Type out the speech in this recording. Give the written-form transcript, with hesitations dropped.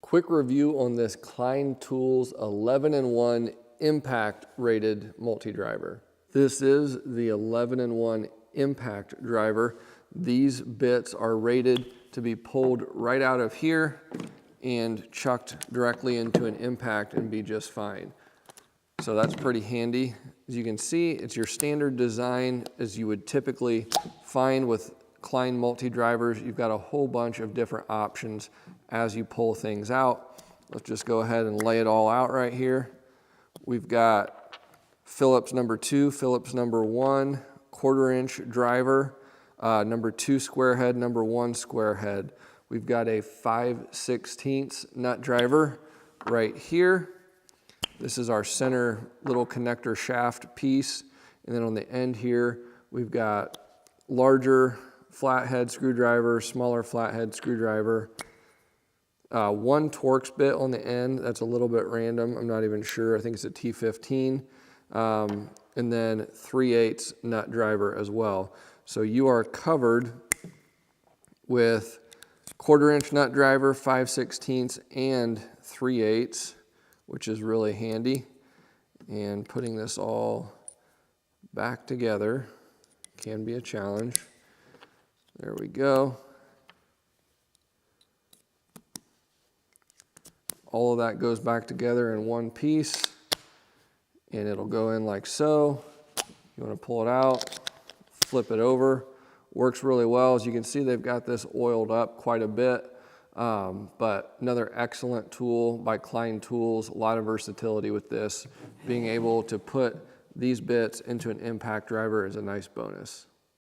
Quick review on this Klein Tools 11-in-1 impact rated multi-driver. This is the 11-in-1 impact driver. These bits are rated to be pulled right out of here and chucked directly into an impact and be just fine. So that's pretty handy. As you can see, it's your standard design as you would typically find with Klein multi-drivers. You've got a whole bunch of different options as you pull things out. Let's just go ahead and lay it all out right here. We've got Phillips number 2, Phillips number 1, 1/4-inch driver, number 2 square head, number 1 square head. We've got a 5/16 nut driver right here. This is our center little connector shaft piece. And then on the end here, we've got larger flathead screwdriver, smaller flathead screwdriver, 1 Torx bit on the end. That's a little bit random. I'm not even sure. I think it's a T15. And then 3/8 nut driver as well. So you are covered with 1/4-inch nut driver, 5/16 and 3/8, which is really handy. And putting this all back together can be a challenge. There we go. All of that goes back together in one piece, and it'll go in like so. You want to pull it out, flip it over. Works really well. As you can see, they've got this oiled up quite a bit, but another excellent tool by Klein Tools. A lot of versatility with this. Being able to put these bits into an impact driver is a nice bonus.